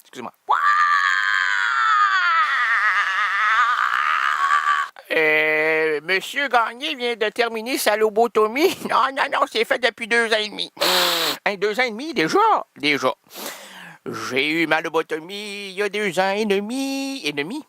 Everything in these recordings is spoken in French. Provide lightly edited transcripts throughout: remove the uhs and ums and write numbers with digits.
Excusez-moi. Monsieur Gagné vient de terminer sa lobotomie. Non, non, non, c'est fait depuis 2 ans et demi. 2 ans et demi, déjà? Déjà. J'ai eu ma lobotomie il y a 2 ans et demi. Et demi?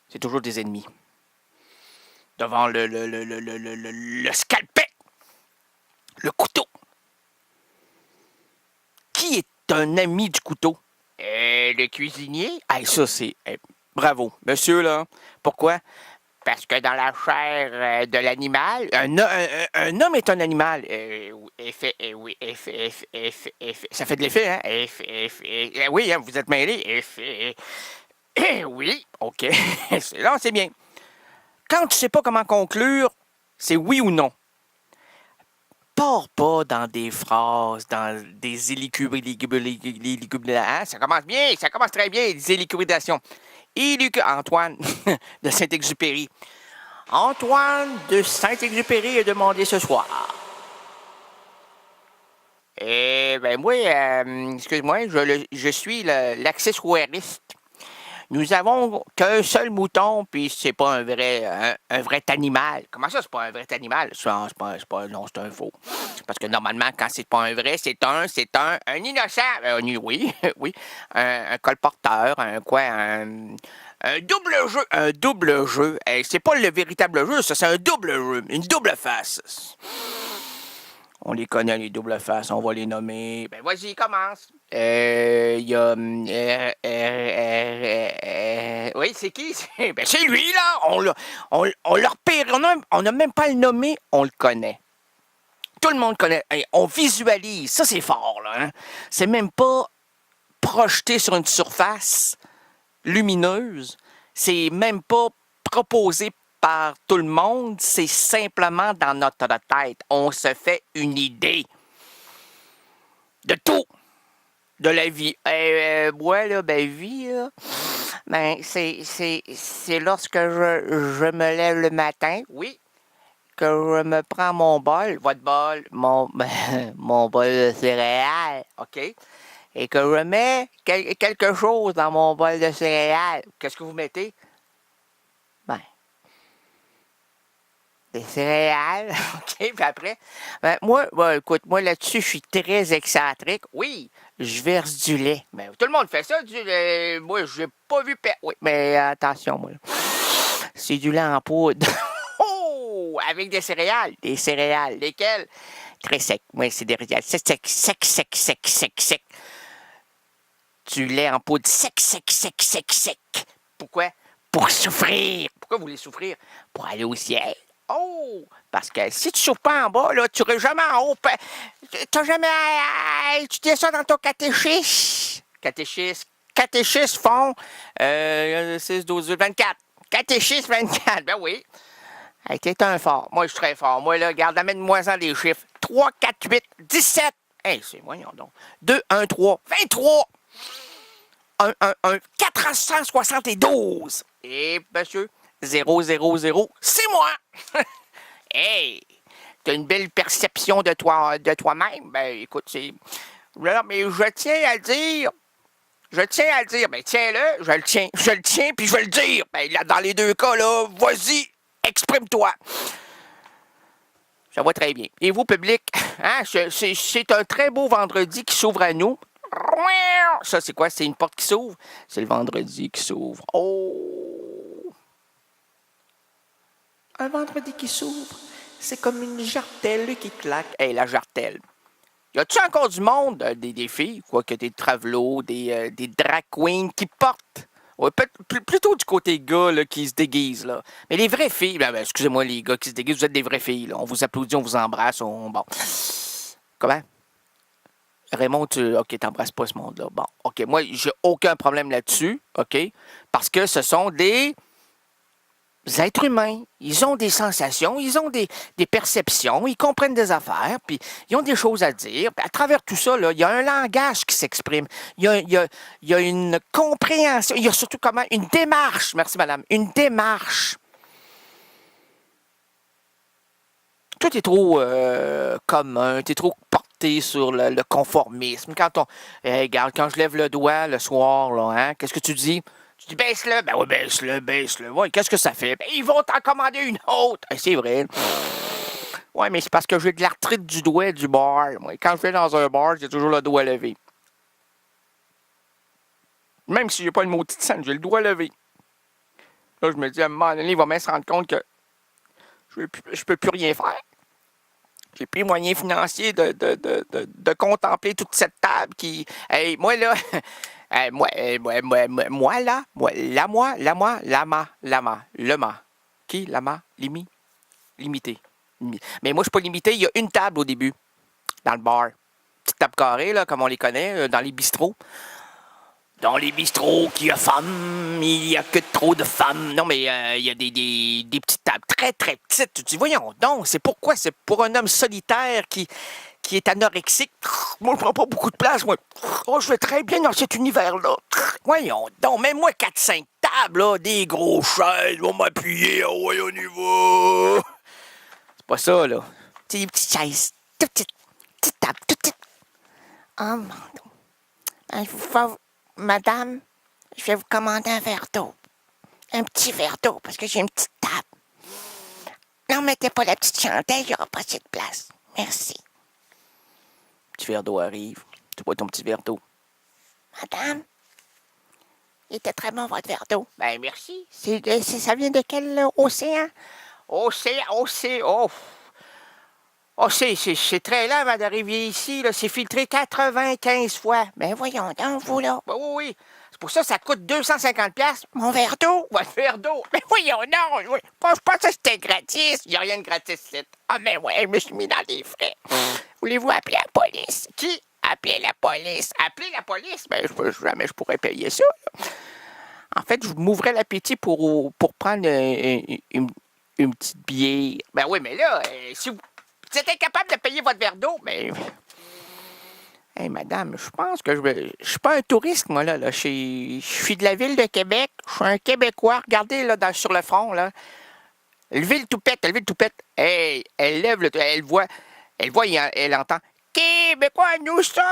C'est toujours des ennemis. Devant le scalpel. Le couteau. Qui est un ami du couteau? Le cuisinier. Ah, ça, c'est... bravo. Monsieur, là. Pourquoi? Parce que dans la chair de l'animal, un homme est un animal. Oui, ça fait de l'effet, hein? Oui, hein, vous êtes mêlé. Oui, OK. Non, c'est bien. Quand tu sais pas comment conclure, c'est oui ou non. Pars pas dans des phrases, dans des élucubrations. Ça commence bien, ça commence très bien, des élucubrations. Antoine de Saint-Exupéry. Antoine de Saint-Exupéry est demandé ce soir. Moi, excuse-moi, je suis l'accessoiriste. Nous avons qu'un seul mouton, puis c'est pas un vrai animal. Comment ça, c'est pas un vrai animal? Non, c'est un faux. Parce que normalement, quand c'est pas un vrai, c'est un innocent. Oui, oui. Un colporteur, un double jeu. Un double jeu. C'est pas le véritable jeu, ça, c'est un double jeu. Une double face. On les connaît, les doubles faces, on va les nommer. Ben, vas-y, commence. Il y a... oui, c'est qui? Ben, c'est lui, là! On le repère, on n'a même pas le nommé, on le connaît. Tout le monde connaît. On visualise, ça, c'est fort, là. Hein? C'est même pas projeté sur une surface lumineuse. C'est même pas proposé par tout le monde, c'est simplement dans notre tête. On se fait une idée de tout, de la vie. Moi, là, vie, là, c'est lorsque je me lève le matin, oui, que je me prends mon bol, votre bol, mon bol de céréales, OK? Et que je mets quelque chose dans mon bol de céréales. Qu'est-ce que vous mettez? Des céréales, OK, puis après, moi, écoute, moi là-dessus, je suis très excentrique. Oui, je verse du lait. Mais tout le monde fait ça, du lait. Moi, je n'ai pas vu... Oui, mais attention, moi. C'est du lait en poudre. Oh! Avec des céréales. Des céréales. Lesquelles? Très sec. Oui, c'est des céréales. Sec. Du lait en poudre. Sec. Pourquoi? Pour souffrir. Pourquoi vous voulez souffrir? Pour aller au ciel. Oh! Parce que si tu souffres pas en bas, là, tu n'iras jamais en haut. T'as jamais étudié ça dans ton catéchisme. Catéchisme font 6, 12, 24. Catéchisme 24, ben oui. Hey, t'es un fort. Moi, je suis très fort. Moi, là, regarde, amène-moi-en des chiffres. 3, 4, 8, 17. Hey, c'est voyons donc. 2, 1, 3, 23. 1, 472. Et, monsieur, 0, 0, 0, c'est moi! Hey! T'as une belle perception de toi-même? Ben, écoute, c'est... Non, mais je tiens à le dire. Ben, tiens-le, je le tiens, puis je vais le dire. Ben, là, dans les deux cas, là, vas-y, exprime-toi. Ça va très bien. Et vous, public, hein, c'est un très beau vendredi qui s'ouvre à nous. Ça, c'est quoi? C'est une porte qui s'ouvre? C'est le vendredi qui s'ouvre. Oh! Un vendredi qui s'ouvre, c'est comme une jartelle qui claque. Hey, la jartelle. Y a-tu encore du monde, des filles, quoi, que des travelots, des drag queens qui portent? Ouais, plutôt du côté gars là, qui se déguisent, là. Mais les vraies filles, excusez-moi, les gars qui se déguisent, vous êtes des vraies filles, là. On vous applaudit, on vous embrasse, bon. Comment? Raymond, OK, t'embrasses pas ce monde-là. Bon, OK, moi, j'ai aucun problème là-dessus, OK? Parce que ce sont des êtres humains. Ils ont des sensations, ils ont des perceptions, ils comprennent des affaires, puis ils ont des choses à dire. Puis à travers tout ça, là, il y a un langage qui s'exprime. Il y a une compréhension. Il y a surtout une démarche. Merci, madame. Une démarche. Toi, t'es trop commun, t'es trop insisté sur le conformisme. Regarde, quand je lève le doigt le soir, là, hein, qu'est-ce que tu dis? Tu dis baisse-le. Ben oui, baisse-le, baisse-le. Ouais, qu'est-ce que ça fait? Ben, ils vont t'en commander une autre. C'est vrai. Ouais, mais c'est parce que j'ai de l'arthrite du doigt du bar. Moi, quand je vais dans un bar, j'ai toujours le doigt levé. Même si j'ai pas une maudite scène, j'ai le doigt levé. Là, je me dis, à un moment donné, il va bien se rendre compte que je peux plus rien faire. J'ai plus moyen financier de contempler toute cette table qui... Hey, moi, là... moi, là... Lama. Qui? Lama? Limité. Mais moi, je suis pas limité. Il y a une table au début, dans le bar. Petite table carrée, là, comme on les connaît, dans les bistrots. Dans les bistrots qui a femmes, il n'y a que trop de femmes. Non, mais il y a des petites tables très, très petites. Tu te dis, voyons donc, c'est pourquoi? C'est pour un homme solitaire qui est anorexique. Moi, je prends pas beaucoup de place, moi. Oh, je vais très bien dans cet univers-là. Voyons donc, même moi, 4-5 tables, là, des gros chaises, vont m'appuyer, oh, ouais, on y va. C'est pas ça, là. C'est des petites chaises, toutes petites tables, toutes petites. Oh, mon Dieu. Madame, je vais vous commander un verre d'eau. Un petit verre d'eau, parce que j'ai une petite table. Non, mettez pas la petite chandelle, il n'y aura pas assez de place. Merci. Petit verre d'eau arrive. Tu bois ton petit verre d'eau. Madame, il était très bon, votre verre d'eau. Ben, merci. Ça vient de quel océan? Océan. Oh, c'est très lent d'arriver ici, là. C'est filtré 95 fois. Ben voyons donc, vous, là. Ben, oui. C'est pour ça que ça coûte 250$. Mon verre d'eau? Votre verre d'eau? Ben voyons donc. Je pense que c'était gratis. Il n'y a rien de gratis ici. Ah, mais ouais, je me suis mis dans des frais. Voulez-vous appeler la police? Qui? Appeler la police. Appeler la police? Ben, jamais je pourrais payer ça, là. En fait, je m'ouvrais l'appétit pour prendre une petite bière. Ben oui, mais là, si vous êtes incapable de payer votre verre d'eau, mais... Hey, madame, je pense que je suis pas un touriste, moi, là. Je suis de la ville de Québec. Je suis un Québécois. Regardez, là, sur le front, là. Levez le toupette. Hey, elle lève le... Elle voit, elle entend... Québécois, nous sommes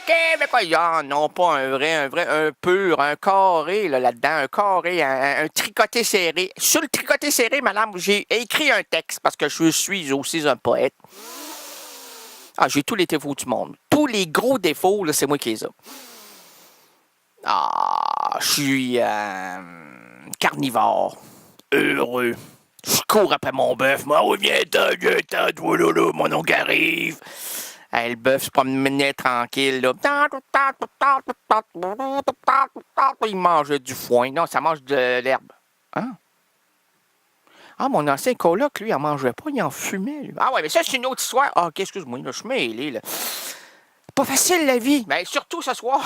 Québécois. Ah non, pas un pur, un carré là-dedans, un carré, un tricoté serré. Sur le tricoté serré, madame, j'ai écrit un texte parce que je suis aussi un poète. Ah, j'ai tous les défauts du monde. Tous les gros défauts, là, c'est moi qui les ai. Ah, je suis carnivore, heureux. Je cours après mon bœuf. Moi, oh, viens-t'en, toi, là, mon oncle arrive. Hey, le bœuf se promenait tranquille, là. Il mangeait du foin. Non, ça mange de l'herbe. Hein? Ah, mon ancien coloc, lui, il en mangeait pas, il en fumait. Lui. Ah ouais, mais ça, c'est une autre histoire. Ah, ok, excuse-moi, là, je suis mêlé, là. Pas facile, la vie. Mais surtout ce soir.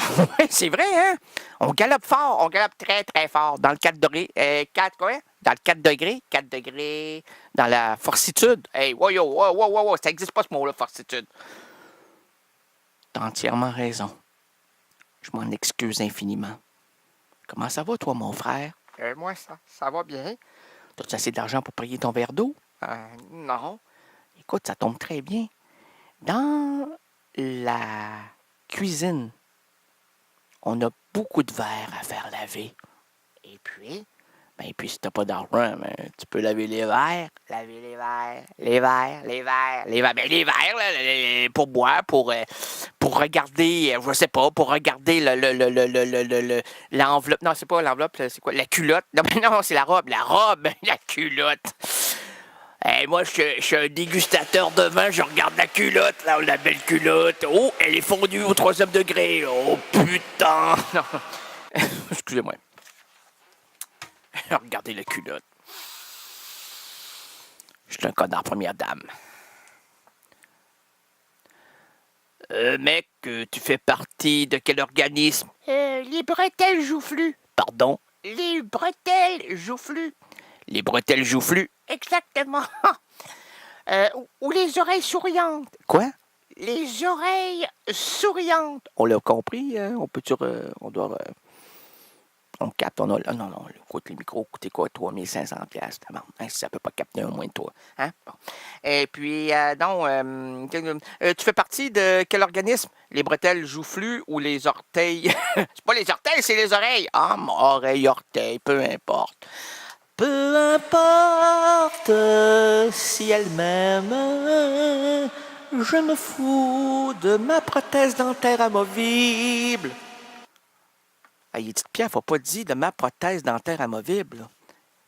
C'est vrai, hein? On galope fort, on galope très, très fort. Dans le 4 degrés. 4 quoi? Dans le 4 degrés. 4 degrés. Dans la fortitude. Hey, wow, ça n'existe pas ce mot-là, fortitude. T'as entièrement raison. Je m'en excuse infiniment. Comment ça va, toi, mon frère? Moi, ça va bien. T'as-tu assez d'argent pour payer ton verre d'eau? Non. Écoute, ça tombe très bien. Dans la cuisine, on a beaucoup de verres à faire laver. Et puis? Ben, puis si t'as pas d'argent, ben, tu peux laver les verres. Laver les verres. Ben, les verres, là, pour boire, pour regarder, je sais pas, pour regarder l'enveloppe. Non, c'est pas l'enveloppe, c'est quoi? La culotte. Non, c'est la robe, la culotte. Hey, moi, je suis un dégustateur de vin, je regarde la culotte, là, la belle culotte. Oh, elle est fondue au 3e degré. Oh, putain. Non. Excusez-moi. Regardez la culotte. Je suis un connard première dame. Mec, tu fais partie de quel organisme? Les bretelles joufflues. Pardon? Les bretelles joufflues. Les bretelles joufflues? Exactement. Ou les oreilles souriantes. Quoi? Les oreilles souriantes. On l'a compris, hein? On doit... On capte, on a... Ah, non, écoute, les micros coûtaient quoi? 3500 piastres. Hein, si ça ne peut pas capter un moins de toi. Hein? Bon. Et puis, tu fais partie de quel organisme? Les bretelles joufflues ou les orteils? C'est pas les orteils, c'est les oreilles. Ah, oreille, orteil, peu importe. Peu importe si elle m'aime, je me fous de ma prothèse dentaire amovible. Ah, Edith Piaf n'a pas dit de ma prothèse dentaire amovible.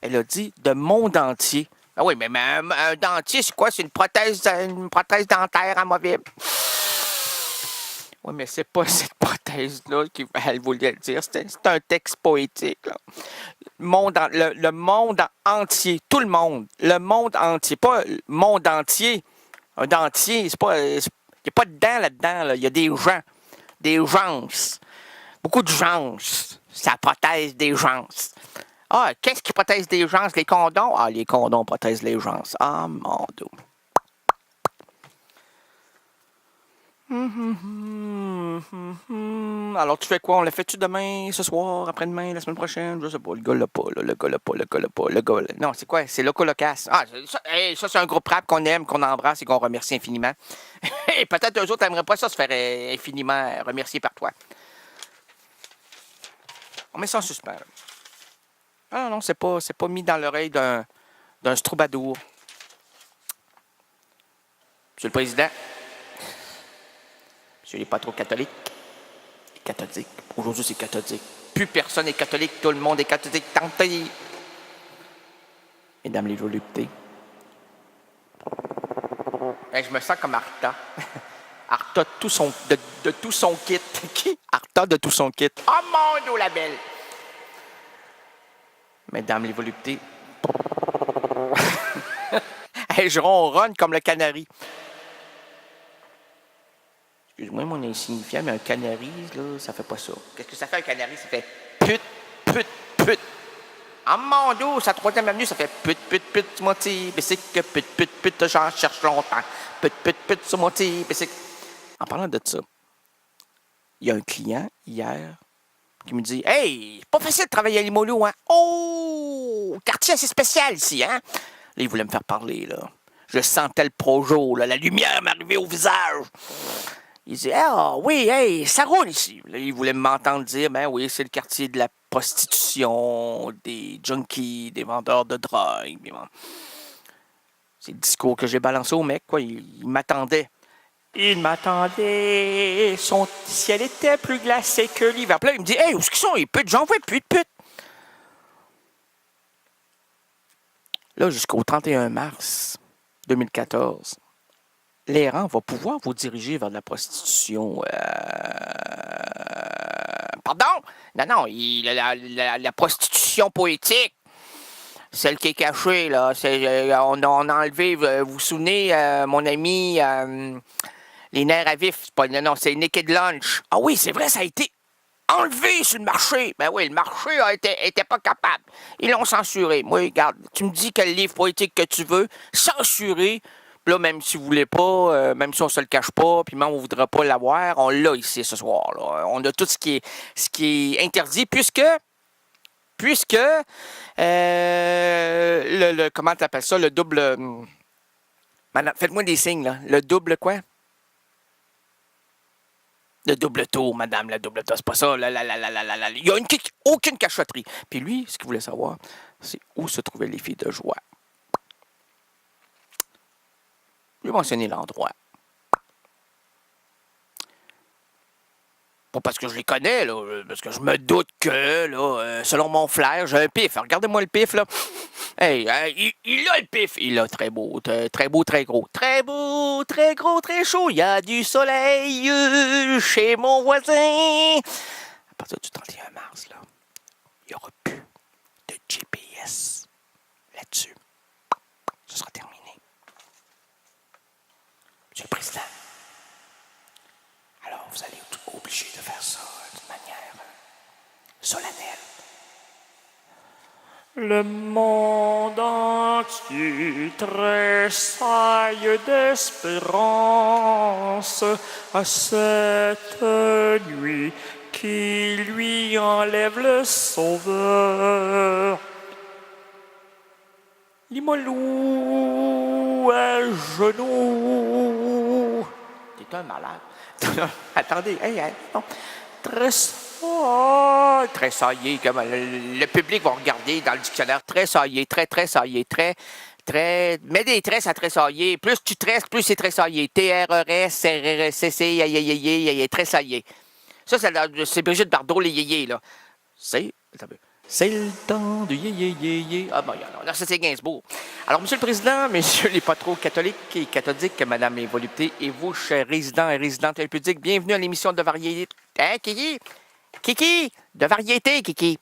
Elle a dit de mon dentier. Ah oui, mais un dentier, c'est quoi? C'est une prothèse dentaire amovible. Oui, mais c'est pas cette prothèse-là qu'elle voulait dire. C'est un texte poétique. Là. Le monde entier, tout le monde, le monde entier, pas le monde entier. Un dentier, c'est pas... Il n'y a pas de dents là-dedans. Là. Il y a des gens. Beaucoup de gens. Ça protège des gens. Ah, qu'est-ce qui protège des gens? Les condoms? Ah, les condoms protègent les gens. Ah, mon Dieu. Alors, tu fais quoi? On le fait-tu demain, ce soir, après-demain, la semaine prochaine? Je sais pas. Le gars l'a pas, là. Le gars l'a pas. Non, c'est quoi? C'est Loco Locas. Ah, ça, c'est un groupe rap qu'on aime, qu'on embrasse et qu'on remercie infiniment. Et peut-être eux autres n'aimeraient pas ça se faire infiniment remercier par toi. On met ça en suspens. Ah non, c'est pas mis dans l'oreille d'un troubadour. Monsieur le Président, monsieur n'est pas trop catholique. Catholique. Aujourd'hui, c'est catholique. Plus personne n'est catholique, tout le monde est catholique. Tentez. Mesdames les voluptés. Je me sens comme Arta. Arta de tout son kit. Qui? Arta de tout son kit. Oh mon Dieu, la belle! Mesdames les voluptés. Je ronronne comme le canari. Excuse-moi, mon insignifiant, mais un canari, là, ça fait pas ça. Qu'est-ce que ça fait un canari? Ça fait pute. Ah mon Dieu, sa troisième avenue, ça fait pute, sur mon petit bicycle, pute, j'en cherche longtemps. Pute, sur mon petit bicycle. En parlant de ça, il y a un client, hier, qui me dit « Hey, c'est pas facile de travailler à Limoilou, hein? Oh, quartier assez spécial ici, hein? » Là, il voulait me faire parler, là. Je sentais le projo, là, la lumière m'arrivait au visage. Il disait « Ah, oui, hey, ça roule ici. » Là, il voulait m'entendre dire « Ben oui, c'est le quartier de la prostitution, des junkies, des vendeurs de drogue. » C'est le discours que j'ai balancé au mec, quoi. Il m'attendait. Il m'attendait, son ciel était plus glacé que l'hiver. Puis là, il me dit, hey, où est-ce qu'ils sont les putes? J'en vois plus de putes. Là, jusqu'au 31 mars 2014, l'errant va pouvoir vous diriger vers de la prostitution. Pardon? Non, la prostitution poétique. Celle qui est cachée, là. On a enlevé, vous vous souvenez, mon ami... les nerfs à vif, c'est Naked Lunch. Ah oui, c'est vrai, ça a été enlevé sur le marché. Ben oui, le marché était pas capable. Ils l'ont censuré. Moi, regarde, tu me dis quel livre poétique que tu veux, censuré. Puis là, même si vous voulez pas, même si on se le cache pas, puis même on voudra pas l'avoir, on l'a ici ce soir. Là. On a tout ce qui est interdit, puisque comment t'appelles ça, le double... Madame, faites-moi des signes, là. Le double quoi? Le double tour, madame, le double tour, c'est pas ça. Il n'y a aucune cachotterie. Puis lui, ce qu'il voulait savoir, c'est où se trouvaient les filles de joie. Je vais mentionner l'endroit. Pas parce que je les connais, là, parce que je me doute que, là, selon mon flair, j'ai un pif. Regardez-moi le pif, là. Hey, il a le pif. Il a très beau, très beau, très gros. Très beau, très gros, très chaud. Il y a du soleil chez mon voisin. À partir du 31 mars, là, il n'y aura plus de GPS là-dessus. Ce sera terminé. Monsieur le Président, alors vous allez être obligé de faire ça d'une manière solennelle. Le monde entier tressaille d'espérance à cette nuit qui lui enlève le sauveur. Limolou à genoux. T'es un malade. Attendez, non. Tressaillé, comme le public va regarder dans le dictionnaire. Tressaillé, tressaillé, mets des tresses à tressailler. Plus tu tresses, plus c'est tressaillé. T-R-E-S-C-C, tressaillé. Ça, c'est Brigitte Bardot, les yéyés, là. C'est le temps du yé. Ah, ben, non, ça, c'est Gainsbourg. Alors, Monsieur le Président, Messieurs les pas trop catholiques et cathodiques, Madame les voluptés et vous, chers résidents et résidentes pudiques, bienvenue à l'émission de variété. Hein, Kiki? Kiki? De variété, Kiki.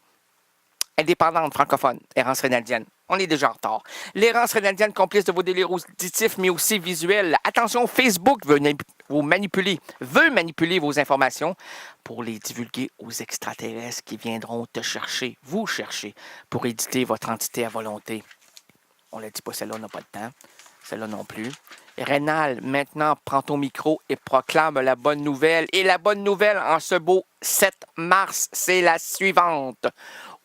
Indépendante, francophone, errance rénaldienne. On est déjà en retard. L'errance rénaldienne, complice de vos délires auditifs, mais aussi visuels. Attention, Facebook veut manipuler vos informations pour les divulguer aux extraterrestres qui viendront te chercher, vous chercher, pour éditer votre entité à volonté. On ne l'a dit pas, celle-là n'a pas de temps. Celle-là non plus. Rénal, maintenant, prends ton micro et proclame la bonne nouvelle. Et la bonne nouvelle en ce beau 7 mars, c'est la suivante.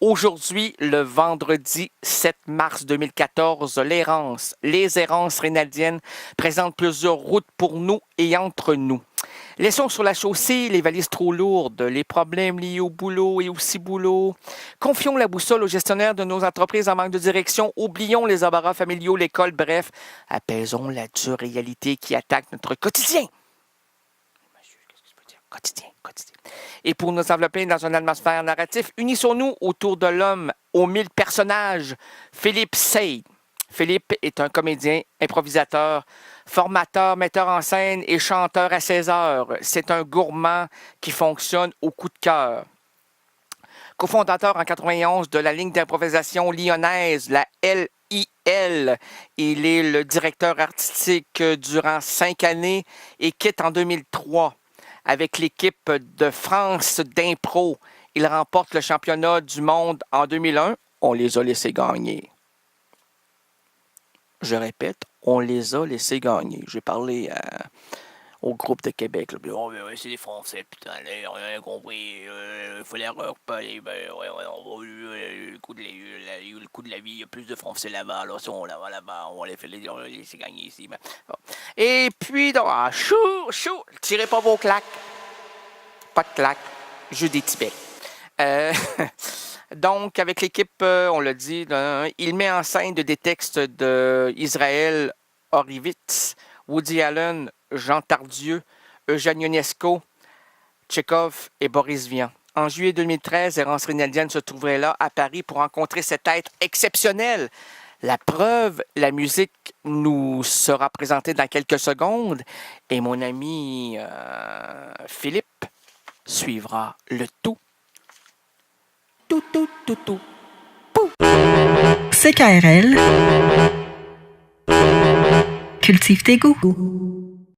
Aujourd'hui, le vendredi 7 mars 2014, les errances rénaldiennes présentent plusieurs routes pour nous et entre nous. Laissons sur la chaussée les valises trop lourdes, les problèmes liés au boulot et aussi boulot. Confions la boussole aux gestionnaires de nos entreprises en manque de direction. Oublions les embarras familiaux, l'école, bref. Apaisons la dure réalité qui attaque notre quotidien. Monsieur, qu'est-ce que ça veut dire? Quotidien. Et pour nous envelopper dans une atmosphère narrative, unissons-nous autour de l'homme aux 1000 personnages, Philippe Seyde. Philippe est un comédien, improvisateur, formateur, metteur en scène et chanteur à 16 heures. C'est un gourmand qui fonctionne au coup de cœur. Cofondateur en 91 de la ligne d'improvisation lyonnaise, la LIL. Il est le directeur artistique durant 5 années et quitte en 2003. Avec l'équipe de France d'impro, il remporte le championnat du monde en 2001. On les a laissés gagner. Je répète, on les a laissés gagner. J'ai parlé au groupe de Québec. Là. Oh, c'est des Français, putain, on a rien compris. Il fallait reparler. Le coup de la vie, il y a plus de Français là-bas. Là, là-bas, on les laisser gagner ici. Ben, bon. Et puis, donc, chou, tirez pas vos claques. Pas de claques, jeu des Tibets. Donc, avec l'équipe, on l'a dit, il met en scène des textes d'Israël Horowitz, Woody Allen, Jean Tardieu, Eugène Ionesco, Tchekhov et Boris Vian. En juillet 2013, Errance rénaldienne se trouverait là à Paris pour rencontrer cet être exceptionnel. La preuve, la musique nous sera présentée dans quelques secondes et mon ami Philippe suivra le tout. Tout. Pou. CKRL. Cultive tes goûts.